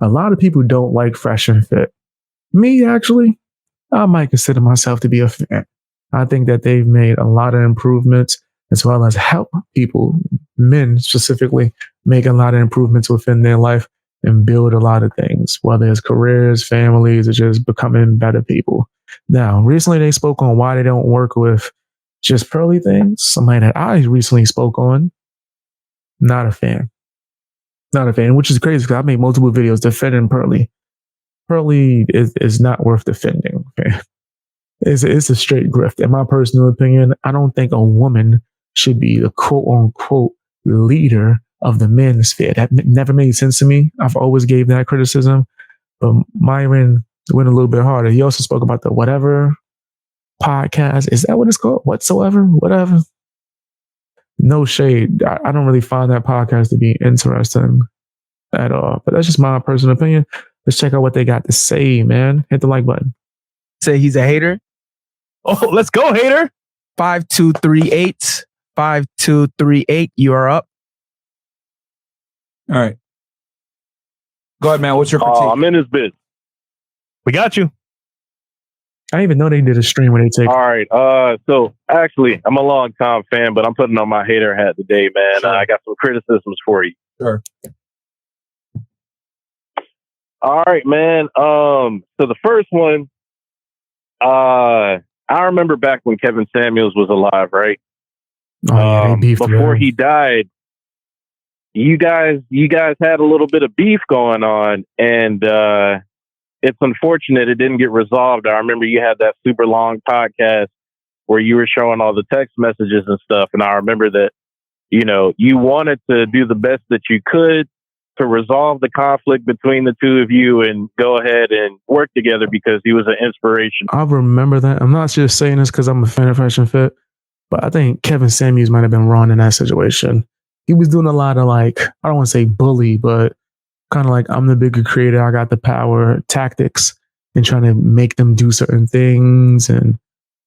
A lot of people don't like Fresh and Fit. Me, actually, I might consider myself to be a fan. I think that they've made a lot of improvements as well as help people, men specifically, make a lot of improvements within their life and build a lot of things, whether it's careers, families, or just becoming better people. Now, recently they spoke on why they don't work with just Pearly things, something that I recently spoke on. Not a fan. Not a fan, which is crazy because I made multiple videos defending Pearly. Pearly is not worth defending. Okay? It's a straight grift. In my personal opinion, I don't think a woman should be the quote unquote leader of the men's sphere. That never made sense to me. I've always gave that criticism. But Myron went a little bit harder. He also spoke about the whatever podcast. Is that what it's called? Whatsoever? Whatever. No shade. I don't really find that podcast to be interesting at all. But that's just my personal opinion. Let's check out what they got to say, man. Hit the like button. Say he's a hater. Oh, let's go, hater. 5238. 5238. You are up. All right. Go ahead, man. What's your critique? I'm in his bit. We got you. I didn't even know they did a stream where they take. All right. So actually, I'm a long-time fan, but I'm putting on my hater hat today, man. Sure. I got some criticisms for you. Sure. All right, man. So the first one, I remember back when Kevin Samuels was alive, right? Oh, yeah, they beefed before he died, you guys had a little bit of beef going on, and it's unfortunate it didn't get resolved. I remember you had that super long podcast where you were showing all the text messages and stuff, and I remember that, you know, you wanted to do the best that you could to resolve the conflict between the two of you and go ahead and work together because he was an inspiration. I remember that. I'm not just saying this because I'm a fan of Fresh and Fit, but I think Kevin Samuels might have been wrong in that situation. He was doing a lot of I don't want to say bully, but kind of like I'm the bigger creator, I got the power tactics and trying to make them do certain things and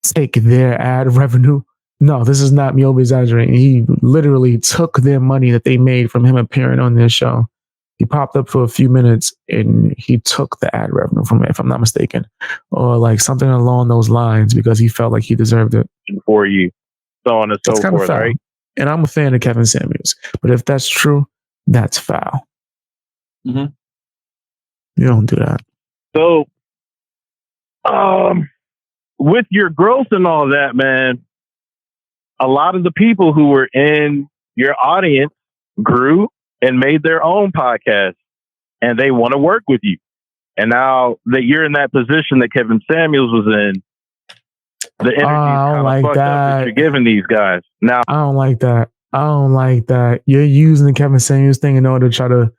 take their ad revenue. No, this is not me over exaggerating. He literally took their money that they made from him appearing on their show. He popped up for a few minutes and he took the ad revenue from it, if I'm not mistaken, or something along those lines because he felt like he deserved it. For you, so on and so forth, right? And I'm a fan of Kevin Samuels, but if that's true, that's foul. Mm-hmm. You don't do that. So, with your growth and all that, man, a lot of the people who were in your audience grew and made their own podcast, and they want to work with you. And now that you're in that position that Kevin Samuels was in, the energy kind of fucked up that you're giving these guys. Now, I don't like that. I don't like that. You're using the Kevin Samuels thing in order to try to,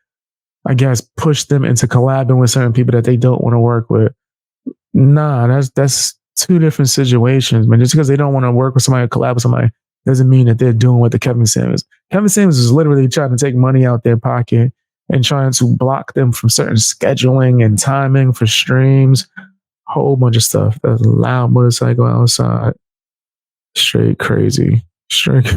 I guess, push them into collabing with certain people that they don't want to work with. Nah, that's two different situations, man. Just because they don't want to work with somebody or collab with somebody doesn't mean that they're doing what the Kevin Samuels. Kevin Samuels is literally trying to take money out their pocket and trying to block them from certain scheduling and timing for streams. Whole bunch of stuff. That's a loud motorcycle outside. Straight crazy. Straight.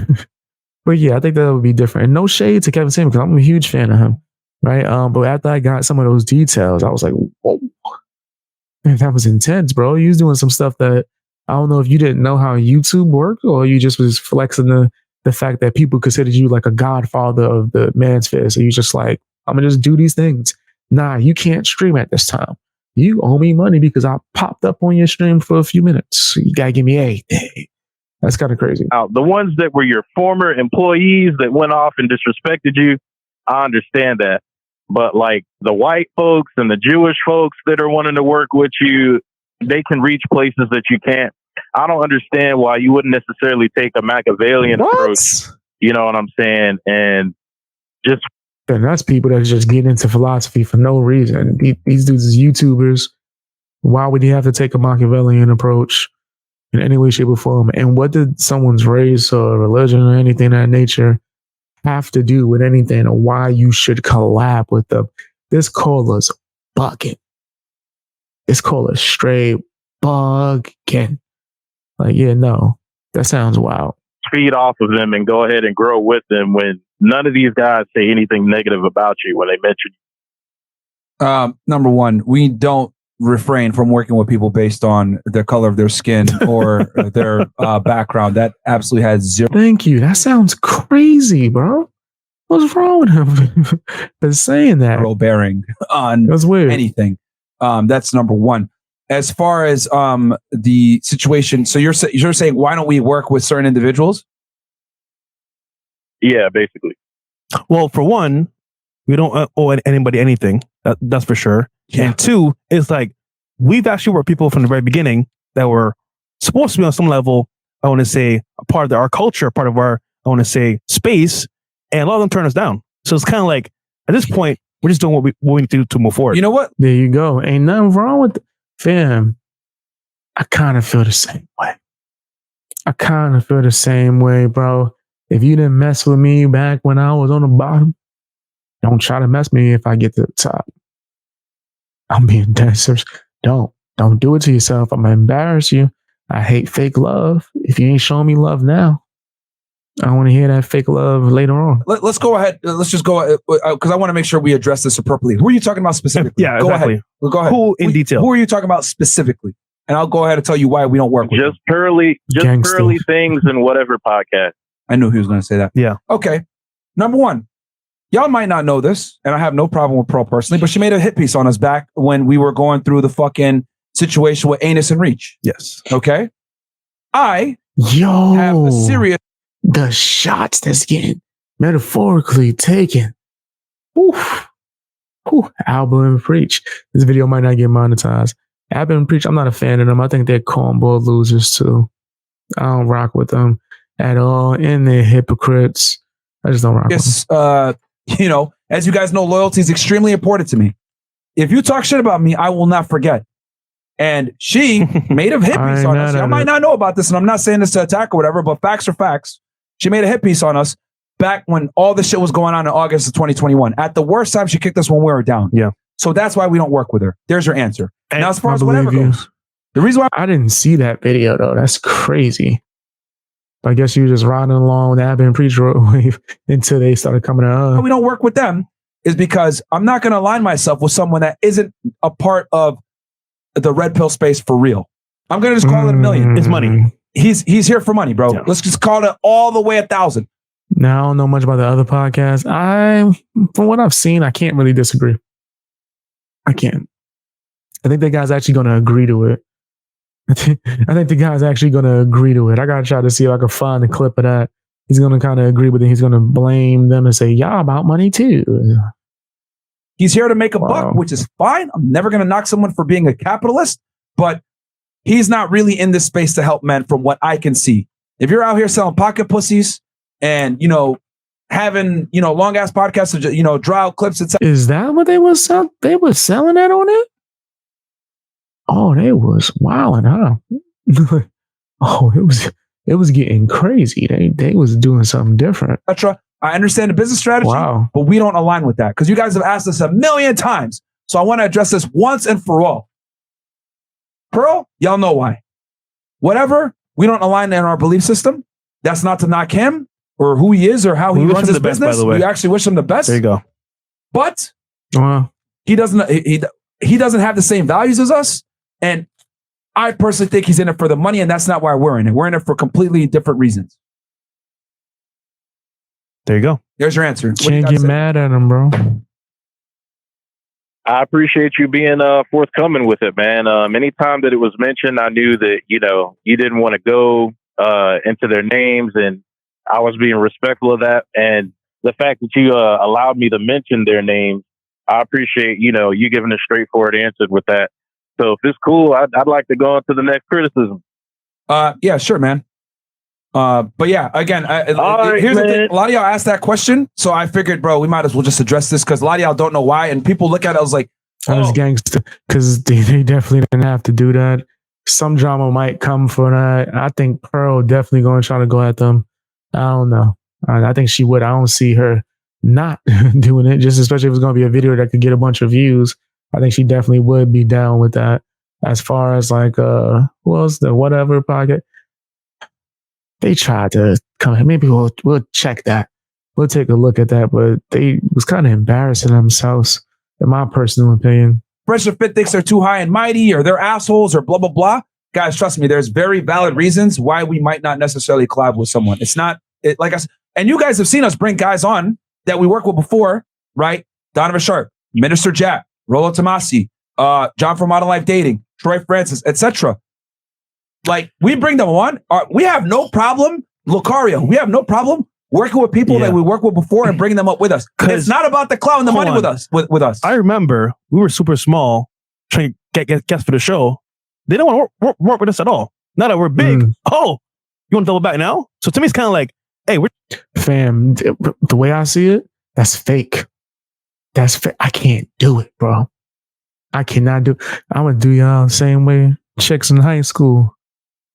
But yeah, I think that would be different. And no shade to Kevin Samuels because I'm a huge fan of him. Right. But after I got some of those details, I was like, whoa. Man, that was intense, bro. You was doing some stuff that I don't know if you didn't know how YouTube worked or you just was flexing the fact that people considered you like a godfather of the mansphere. So you just like, I'm going to just do these things. Nah, you can't stream at this time. You owe me money because I popped up on your stream for a few minutes. You got to give me a. That's kind of crazy. The ones that were your former employees that went off and disrespected you, I understand that. But like the white folks and the Jewish folks that are wanting to work with you, they can reach places that you can't. I don't understand why you wouldn't necessarily take a Machiavellian approach. You know what I'm saying? And just. And that's people that just get into philosophy for no reason. These dudes is YouTubers. Why would he have to take a Machiavellian approach in any way, shape, or form? And what did someone's race or religion or anything of that nature have to do with anything or why you should collab with them? This caller's bugging. This caller's straight bugging. Like, yeah, no, that sounds wild. Feed off of them and go ahead and grow with them when none of these guys say anything negative about you when they mention you. Number one, we don't refrain from working with people based on the color of their skin or their background. That absolutely has zero. Thank you. That sounds crazy, bro. What's wrong with him? Been saying that. Bearing on That's weird. anything. That's number one. As far as the situation, so you're saying why don't we work with certain individuals? Yeah, basically. Well, for one, we don't owe anybody anything. That's for sure. Yeah. And two, it's like we've actually worked people from the very beginning that were supposed to be on some level, I want to say, a part of our culture, part of our, I want to say, space, and a lot of them turn us down. So it's kind of like, at this point, we're just doing what we need to do to move forward. You know what? There you go. Ain't nothing wrong with fam. I kind of feel the same way. Bro. If you didn't mess with me back when I was on the bottom, don't try to mess with me if I get to the top. I'm being dead serious. Don't do it to yourself. I'm gonna embarrass you. I hate fake love. If you ain't showing me love now, I want to hear that fake love later on. Let's go ahead. Let's just go because I want to make sure we address this appropriately. Who are you talking about specifically? Yeah, go exactly. ahead. Go ahead. Who in detail? Who are you talking about specifically? And I'll go ahead and tell you why we don't work with Just Pearly things and whatever podcast. I knew he was going to say that. Yeah. Okay. Number one, y'all might not know this, and I have no problem with Pearl personally, but she made a hit piece on us back when we were going through the fucking situation with Anus and Reach. Yes. Okay. I Yo, have a serious. The shots that's getting metaphorically taken. Oof. Ooh, Album and Preach. This video might not get monetized. Album and Preach, I'm not a fan of them. I think they're cornball losers too. I don't rock with them at all. And they're hypocrites. I just don't rock with them. You know, as you guys know, loyalty is extremely important to me. If you talk shit about me, I will not forget. And she made a hit piece on us. I might not know about this, and I'm not saying this to attack or whatever, but facts are facts. She made a hit piece on us back when all this shit was going on in August of 2021. At the worst time, she kicked us when we were down. Yeah. So that's why we don't work with her. There's your answer. And now, as far as whatever goes, the reason why I didn't see that video though. That's crazy. I guess you were just riding along with the Album and Preach wave until they started coming out. we don't work with them is because I'm not going to align myself with someone that isn't a part of the red pill space for real. I'm going to just call it a million. It's money. He's here for money, bro. Yeah. Let's just call it all the way 1,000. Now I don't know much about the other podcasts. From what I've seen, I can't really disagree. I can't. I think the guy's actually going to agree to it. I think the guy's actually going to agree to it. I got to try to see if I can find a clip of that. He's going to kind of agree with it. He's going to blame them and say, y'all about money too. He's here to make a buck, which is fine. I'm never going to knock someone for being a capitalist, but he's not really in this space to help men from what I can see. If you're out here selling pocket pussies and, having, long ass podcasts, of, draw out clips, etc. Is that what they was selling? They was selling that on it? Oh, they was wilding, huh? Oh, it was getting crazy. They was doing something different. I understand the business strategy, but we don't align with that because you guys have asked us a million times. So I want to address this once and for all. Pearl, y'all know why. Whatever, we don't align in our belief system. That's not to knock him or who he is or how he runs his business. By the way. We actually wish him the best. There you go. But he doesn't have the same values as us. And I personally think he's in it for the money, and that's not why we're in it. We're in it for completely different reasons. There you go. There's your answer. Can't get mad at him, bro. I appreciate you being forthcoming with it, man. Anytime that it was mentioned, I knew that, you didn't want to go into their names, and I was being respectful of that. And the fact that you allowed me to mention their names, I appreciate, you giving a straightforward answer with that. So if it's cool, I'd like to go on to the next criticism. Yeah, sure, man. But yeah, again, here's the thing. A lot of y'all asked that question, so I figured, bro, we might as well just address this because a lot of y'all don't know why, and people look at it. I was like, I was gangster because they definitely didn't have to do that. Some drama might come for that. I think Pearl definitely going to try to go at them. I don't know. I think she would. I don't see her not doing it, just especially if it's going to be a video that could get a bunch of views. I think she definitely would be down with that. As far as like, who else? The whatever podcast. They tried to come. Maybe we'll check that. We'll take a look at that. But they was kind of embarrassing themselves in my personal opinion. Fresh and Fit thinks they're too high and mighty, or they're assholes, or blah blah blah. Guys, trust me, there's very valid reasons why we might not necessarily collab with someone. It's not like us, and you guys have seen us bring guys on that we worked with before, right? Donovan Sharp, Minister Jack, Rolo Tomasi, John from Modern Life Dating, Troy Francis, etc. Like, we bring them on. We have no problem, Lucario. We have no problem working with people that we worked with before and bringing them up with us. It's not about the clout and the money with us. With us, I remember we were super small, trying to get guests for the show. They don't want to work with us at all. Now that we're big, oh, you want to double back now? So to me, it's kind of like, hey, we're fam. The way I see it, that's fake. That's fake. I can't do it, bro. I cannot do. I'm gonna do y'all the same way chicks in high school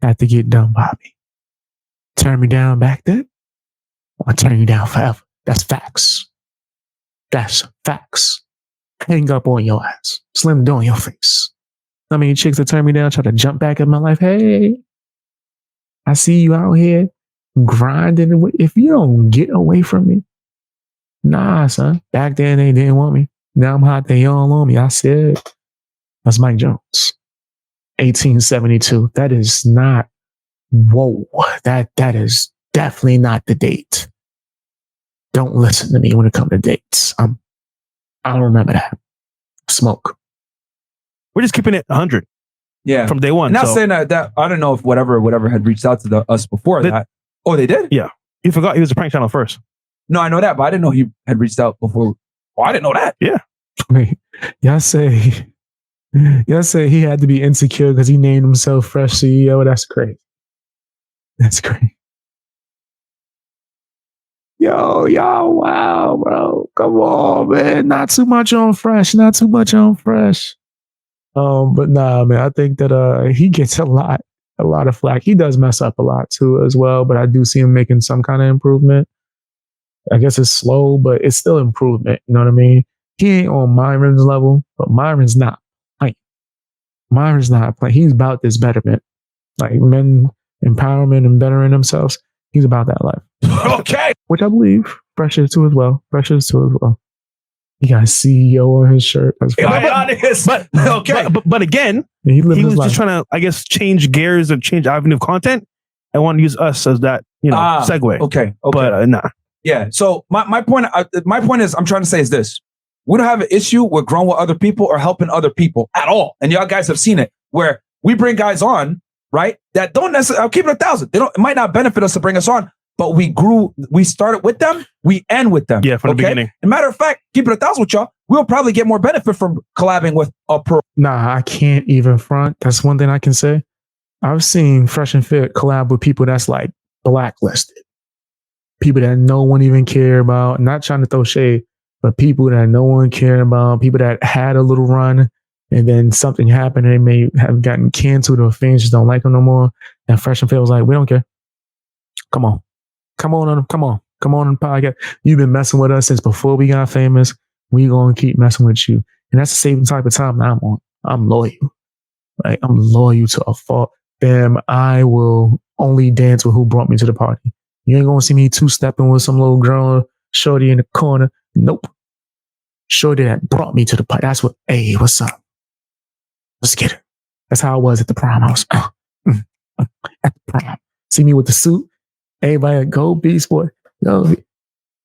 had to get done by me. Turn me down back then, I'll turn you down forever. That's facts. That's facts. Hang up on your ass. Slam the door in your face. I mean, chicks that turn me down, try to jump back in my life. Hey, I see you out here grinding. If you don't get away from me, nah, son. Back then they didn't want me. Now I'm hot. They all on me. I said, that's Mike Jones, 1872. That is not. Whoa, that is definitely not the date. Don't listen to me when it comes to dates. I don't remember that. Smoke. We're just keeping it 100. Yeah, from day one. And not saying that I don't know if whatever had reached out to us before that. Oh, they did? Yeah. You forgot he was a prank channel first. No, I know that, but I didn't know he had reached out before. Oh, I didn't know that. Yeah. Wait, y'all say he had to be insecure because he named himself Fresh CEO. That's crazy. That's crazy. Yo, wow, bro. Come on, man. Not too much on Fresh. Not too much on Fresh. But nah, man, I think that he gets a lot of flack. He does mess up a lot too as well, but I do see him making some kind of improvement. I guess it's slow, but it's still improvement. You know what I mean? He ain't on Myron's level, but Myron's not playing. Myron's not playing. He's about this betterment. Like men empowerment and bettering themselves. He's about that life. Okay. Which I believe Fresh is too as well. He got CEO on his shirt. That's but again, he was just trying to, I guess, change gears and change avenue of content. I want to use us as that, segue. Okay. But nah. Yeah. So my point is, I'm trying to say is this: we don't have an issue with growing with other people or helping other people at all. And y'all guys have seen it where we bring guys on, right? That don't necessarily. I'll keep it 1,000. It might not benefit us to bring us on, but we started with them, we end with them. Yeah, from the beginning. As a matter of fact, keep it 1,000 with y'all. We'll probably get more benefit from collabing with a pro. Nah, I can't even front. That's one thing I can say. I've seen Fresh and Fit collab with people that's like blacklisted. People that no one even care about. Not trying to throw shade, but people that no one care about. People that had a little run and then something happened and they may have gotten canceled or fans just don't like them no more. And Fresh and Fit was like, we don't care. Come on on the podcast. You've been messing with us since before we got famous. We gonna keep messing with you. And that's the same type of time I'm on. I'm loyal. Like, I'm loyal to a fault. Damn, I will only dance with who brought me to the party. You ain't gonna see me two-stepping with some little girl, shorty in the corner. Nope. Shorty that brought me to the party. That's what, hey, what's up? Let's get it. That's how I was at the prom house. At the prom. See me with the suit. Everybody go Beast Boy. Yo,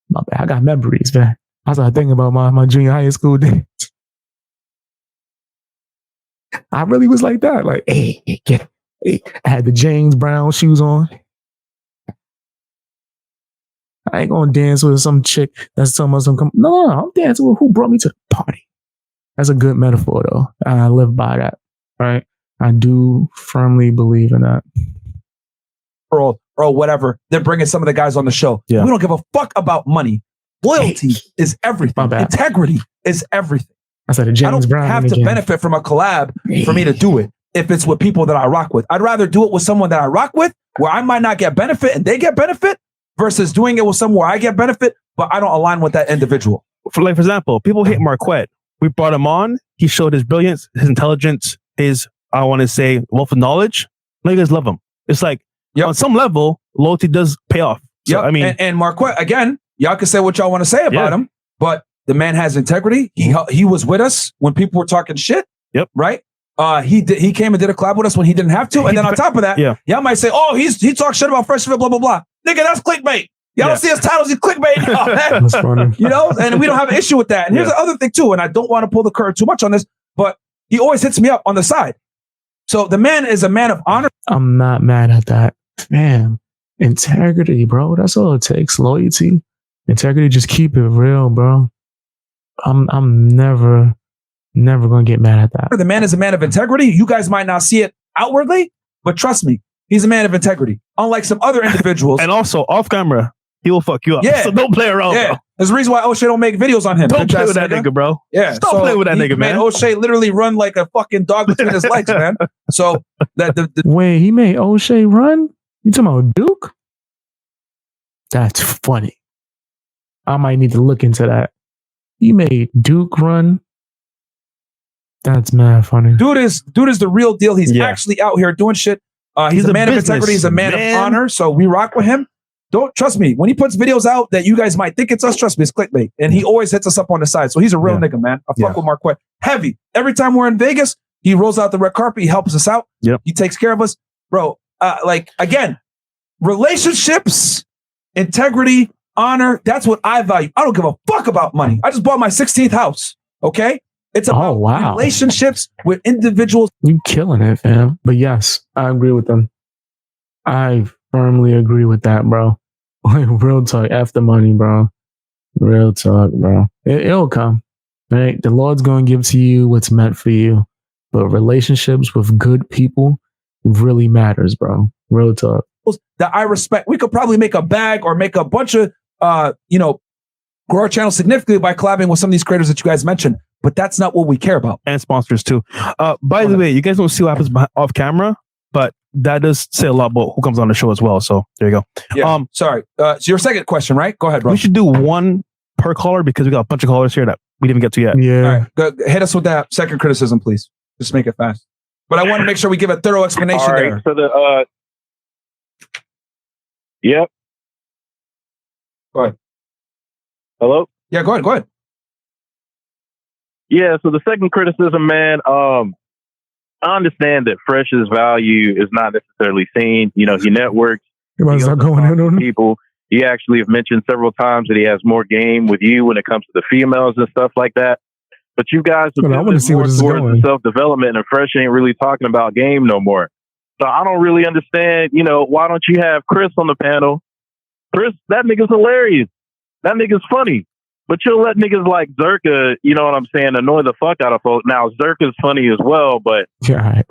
my bad. I got memories, man. I started thinking about my junior high school days. I really was like that. Like, hey, get it. Hey. I had the James Brown shoes on. I ain't gonna dance with some chick that's talking about some. No, I'm dancing with who brought me to the party. That's a good metaphor, though. I live by that, right? I do firmly believe in that. Or whatever. They're bringing some of the guys on the show. Yeah. We don't give a fuck about money. Loyalty is everything. Integrity is everything. I said James Brown. I don't have to benefit from a collab for me to do it if it's with people that I rock with. I'd rather do it with someone that I rock with where I might not get benefit and they get benefit versus doing it with someone where I get benefit, but I don't align with that individual. For example, people hate Marquette. We brought him on. He showed his brilliance, his intelligence, his, I want to say, wealth of knowledge. Now you guys love him. It's like, on some level, loyalty does pay off. So, I mean, and Marquette, again, y'all can say what y'all want to say about him, but The man has integrity. He was with us when people were talking shit. Yep. Right. He came and did a collab with us when he didn't have to. And then on top of that, y'all might say, oh, he talks shit about Fresh Fit, blah, blah, blah. Nigga, that's clickbait. Y'all don't see his titles, he's clickbait. That's funny. You know, and we don't have an issue with that. And here's the other thing too, and I don't want to pull the curtain too much on this, but he always hits me up on the side. So the man is a man of honor. I'm not mad at that. Man, integrity, bro. That's all it takes. Loyalty. Integrity, just keep it real, bro. I'm never gonna get mad at that. The man is a man of integrity. You guys might not see it outwardly, but trust me, he's a man of integrity. Unlike some other individuals. And also off camera, he will fuck you up. Yeah. So don't play around, bro. There's a reason why O'Shea don't make videos on him. Don't play with that nigga, bro. Yeah. Stop playing with that nigga, man. Made O'Shea literally run like a fucking dog between his legs, man. So that wait, he made O'Shea run? You talking about Duke? That's funny. I might need to look into that. He made Duke run. That's mad funny. Dude is the real deal. He's actually out here doing shit. He's a man of integrity. He's a man of honor. So we rock with him. Don't trust me. When he puts videos out that you guys might think it's us, trust me, it's clickbait. And he always hits us up on the side. So he's a real nigga, man. I fuck with Marquette. Heavy. Every time we're in Vegas, he rolls out the red carpet. He helps us out. Yep. He takes care of us. Bro, like, again, relationships, integrity, honor, that's what I value. I don't give a fuck about money. I just bought my 16th house. Okay? It's about relationships with individuals. You killing it, fam. But yes, I agree with them. I firmly agree with that, bro. Like, real talk. F the money, bro. Real talk, bro. It'll come. Right? The Lord's going to give to you what's meant for you. But relationships with good people really matters, bro. Real talk. That I respect. We could probably make a bag or make a bunch of, grow our channel significantly by collabing with some of these creators that you guys mentioned. But that's not what we care about. And sponsors too. By the way, you guys don't see what happens off camera, but that does say a lot about who comes on the show as well. So there you go. Yeah. Sorry. So your second question, right? Go ahead, bro. We should do one per caller because we got a bunch of callers here that we didn't get to yet. Yeah. All right. Go, hit us with that second criticism, please. Just make it fast. But I want to make sure we give a thorough explanation All right, there. So yep. Go ahead. Hello? Yeah, go ahead. Yeah, so the second criticism, man, I understand that Fresh's value is not necessarily seen. You know, he networks. You might start going in on people. You actually have mentioned several times that he has more game with you when it comes to the females and stuff like that. But you guys are I want to see where this is going. Self-development, and Fresh ain't really talking about game no more. So I don't really understand, why don't you have Chris on the panel? Chris, that nigga's hilarious. That nigga's funny. But you'll let niggas like Zerka, you know what I'm saying, annoy the fuck out of folks. Now, Zerka's funny as well, but... Yeah, all right.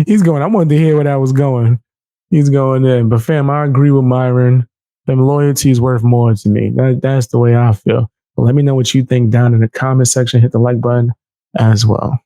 He's going. I wanted to hear where that was going. He's going in. But fam, I agree with Myron. Them loyalty is worth more to me. That's the way I feel. But let me know what you think down in the comment section. Hit the like button as well.